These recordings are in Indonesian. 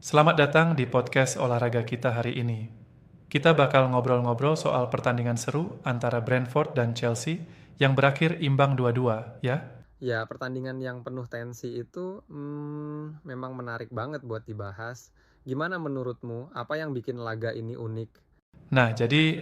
Selamat datang di podcast olahraga kita hari ini. Kita bakal ngobrol-ngobrol soal pertandingan seru antara Brentford dan Chelsea yang berakhir imbang 2-2, ya. Ya, pertandingan yang penuh tensi itu memang menarik banget buat dibahas. Gimana menurutmu? Apa yang bikin laga ini unik? Nah, jadi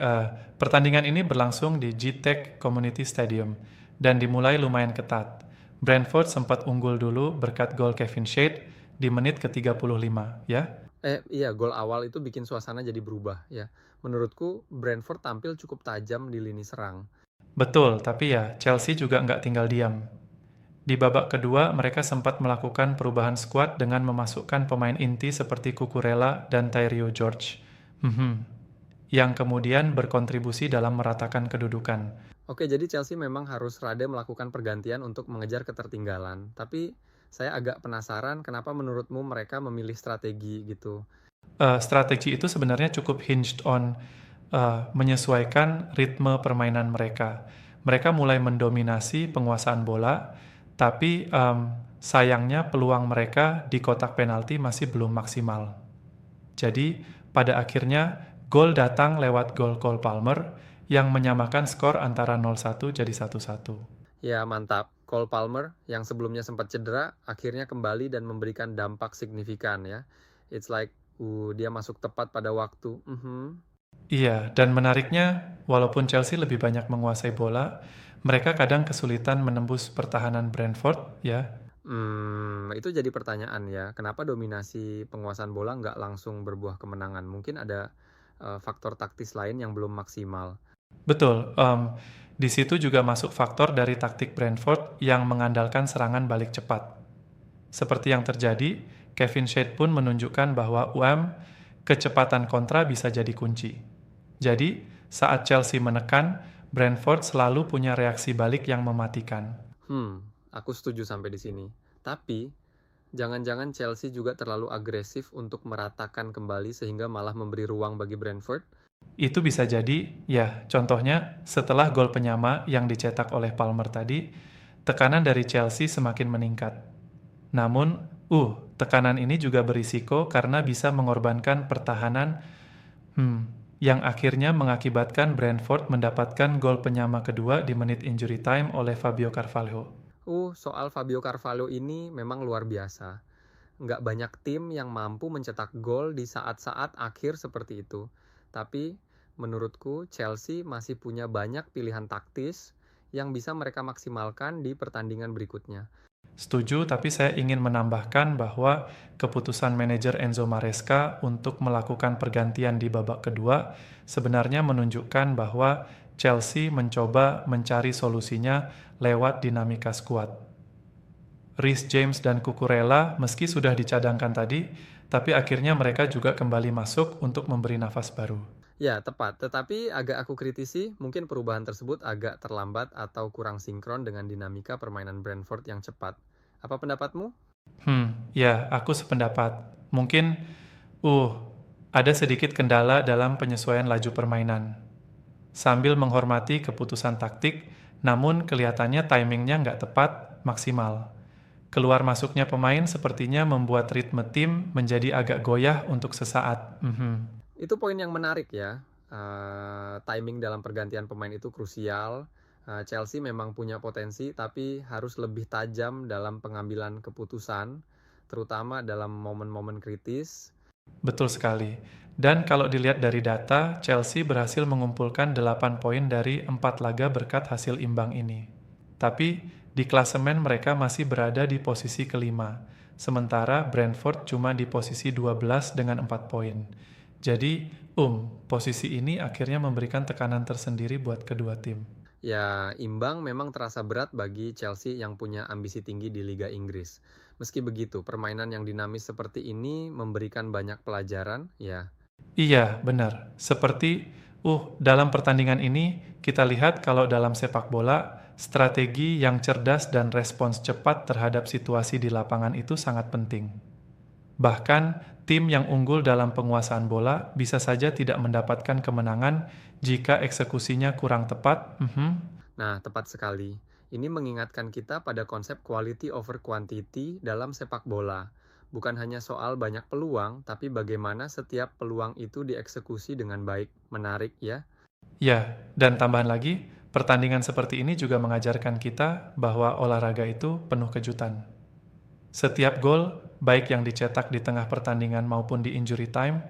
pertandingan ini berlangsung di GTEC Community Stadium dan dimulai lumayan ketat. Brentford sempat unggul dulu berkat gol Kevin Shade di menit ke-35, ya. Iya, gol awal itu bikin suasana jadi berubah ya. Menurutku Brentford tampil cukup tajam di lini serang. Betul, tapi ya Chelsea juga nggak tinggal diam. Di babak kedua, mereka sempat melakukan perubahan skuad dengan memasukkan pemain inti seperti Cucurella dan Tyrio George, yang kemudian berkontribusi dalam meratakan kedudukan. Oke, jadi Chelsea memang harus rada melakukan pergantian untuk mengejar ketertinggalan. Tapi saya agak penasaran kenapa menurutmu mereka memilih strategi gitu. Strategi itu sebenarnya cukup hinged on menyesuaikan ritme permainan mereka. Mereka mulai mendominasi penguasaan bola, tapi sayangnya peluang mereka di kotak penalti masih belum maksimal. Jadi, pada akhirnya gol datang lewat gol Cole Palmer yang menyamakan skor antara 0-1 jadi 1-1. Ya, mantap. Cole Palmer yang sebelumnya sempat cedera akhirnya kembali dan memberikan dampak signifikan ya. It's like dia masuk tepat pada waktu. Iya, dan menariknya, walaupun Chelsea lebih banyak menguasai bola, mereka kadang kesulitan menembus pertahanan Brentford, ya. Itu jadi pertanyaan ya. Kenapa dominasi penguasaan bola nggak langsung berbuah kemenangan? Mungkin ada faktor taktis lain yang belum maksimal. Betul, di situ juga masuk faktor dari taktik Brentford yang mengandalkan serangan balik cepat. Seperti yang terjadi, Kevin Shade pun menunjukkan bahwa kecepatan kontra bisa jadi kunci. Jadi, saat Chelsea menekan, Brentford selalu punya reaksi balik yang mematikan. Aku setuju sampai di sini. Tapi jangan-jangan Chelsea juga terlalu agresif untuk meratakan kembali sehingga malah memberi ruang bagi Brentford. Itu bisa jadi, ya, contohnya setelah gol penyama yang dicetak oleh Palmer tadi, tekanan dari Chelsea semakin meningkat. Namun, tekanan ini juga berisiko karena bisa mengorbankan pertahanan yang akhirnya mengakibatkan Brentford mendapatkan gol penyama kedua di menit injury time oleh Fabio Carvalho. Soal Fabio Carvalho ini memang luar biasa. Nggak banyak tim yang mampu mencetak gol di saat-saat akhir seperti itu. Tapi menurutku Chelsea masih punya banyak pilihan taktis yang bisa mereka maksimalkan di pertandingan berikutnya. Setuju, tapi saya ingin menambahkan bahwa keputusan manajer Enzo Maresca untuk melakukan pergantian di babak kedua sebenarnya menunjukkan bahwa Chelsea mencoba mencari solusinya lewat dinamika skuad. Reece James dan Cucurella meski sudah dicadangkan tadi, tapi akhirnya mereka juga kembali masuk untuk memberi nafas baru. Ya, tepat. Tetapi agak aku kritisi, mungkin perubahan tersebut agak terlambat atau kurang sinkron dengan dinamika permainan Brentford yang cepat. Apa pendapatmu? Ya, aku sependapat. Mungkin, ada sedikit kendala dalam penyesuaian laju permainan. Sambil menghormati keputusan taktik, namun kelihatannya timingnya nggak tepat, maksimal. Keluar masuknya pemain sepertinya membuat ritme tim menjadi agak goyah untuk sesaat. Itu poin yang menarik ya. Timing dalam pergantian pemain itu krusial. Chelsea memang punya potensi, tapi harus lebih tajam dalam pengambilan keputusan, terutama dalam momen-momen kritis. Betul sekali. Dan kalau dilihat dari data, Chelsea berhasil mengumpulkan 8 poin dari 4 laga berkat hasil imbang ini. Tapi di klasemen mereka masih berada di posisi kelima, sementara Brentford cuma di posisi 12 dengan 4 poin. Jadi, posisi ini akhirnya memberikan tekanan tersendiri buat kedua tim. Ya, imbang memang terasa berat bagi Chelsea yang punya ambisi tinggi di Liga Inggris. Meski begitu, permainan yang dinamis seperti ini memberikan banyak pelajaran, ya. Iya, benar. Seperti, dalam pertandingan ini, kita lihat kalau dalam sepak bola, strategi yang cerdas dan respons cepat terhadap situasi di lapangan itu sangat penting. Bahkan, tim yang unggul dalam penguasaan bola bisa saja tidak mendapatkan kemenangan jika eksekusinya kurang tepat. Nah, tepat sekali. Ini mengingatkan kita pada konsep quality over quantity dalam sepak bola. Bukan hanya soal banyak peluang, tapi bagaimana setiap peluang itu dieksekusi dengan baik. Menarik ya. Ya, dan tambahan lagi, pertandingan seperti ini juga mengajarkan kita bahwa olahraga itu penuh kejutan. Setiap gol, baik yang dicetak di tengah pertandingan maupun di injury time,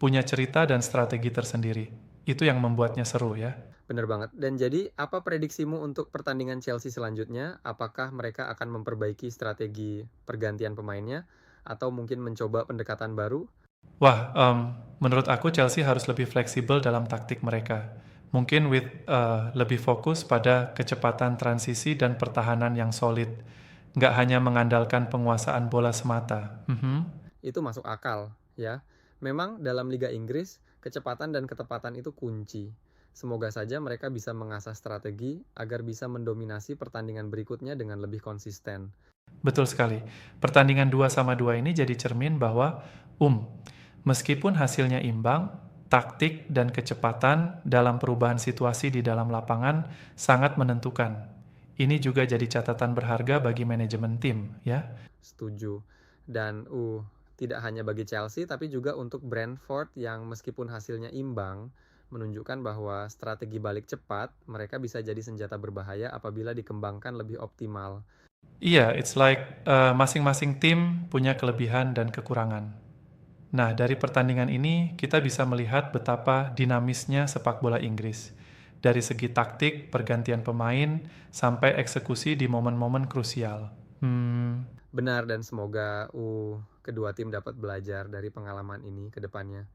punya cerita dan strategi tersendiri. Itu yang membuatnya seru ya. Bener banget. Dan jadi, apa prediksimu untuk pertandingan Chelsea selanjutnya? Apakah mereka akan memperbaiki strategi pergantian pemainnya? Atau mungkin mencoba pendekatan baru? Wah, menurut aku Chelsea harus lebih fleksibel dalam taktik mereka. Mungkin lebih fokus pada kecepatan transisi dan pertahanan yang solid. Nggak hanya mengandalkan penguasaan bola semata. Itu masuk akal, ya. Memang dalam Liga Inggris, kecepatan dan ketepatan itu kunci. Semoga saja mereka bisa mengasah strategi agar bisa mendominasi pertandingan berikutnya dengan lebih konsisten. Betul sekali. Pertandingan 2-2 ini jadi cermin bahwa, meskipun hasilnya imbang, taktik dan kecepatan dalam perubahan situasi di dalam lapangan sangat menentukan. Ini juga jadi catatan berharga bagi manajemen tim, ya. Setuju. Dan tidak hanya bagi Chelsea tapi juga untuk Brentford yang meskipun hasilnya imbang, menunjukkan bahwa strategi balik cepat mereka bisa jadi senjata berbahaya apabila dikembangkan lebih optimal. Iya, it's like masing-masing tim punya kelebihan dan kekurangan. Nah, dari pertandingan ini kita bisa melihat betapa dinamisnya sepak bola Inggris. Dari segi taktik, pergantian pemain, sampai eksekusi di momen-momen krusial. Benar, dan semoga kedua tim dapat belajar dari pengalaman ini ke depannya.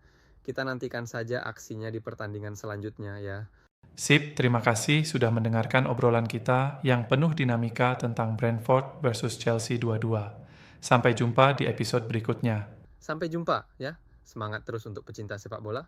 Kita nantikan saja aksinya di pertandingan selanjutnya ya. Sip, terima kasih sudah mendengarkan obrolan kita yang penuh dinamika tentang Brentford versus Chelsea 2-2. Sampai jumpa di episode berikutnya. Sampai jumpa ya. Semangat terus untuk pecinta sepak bola.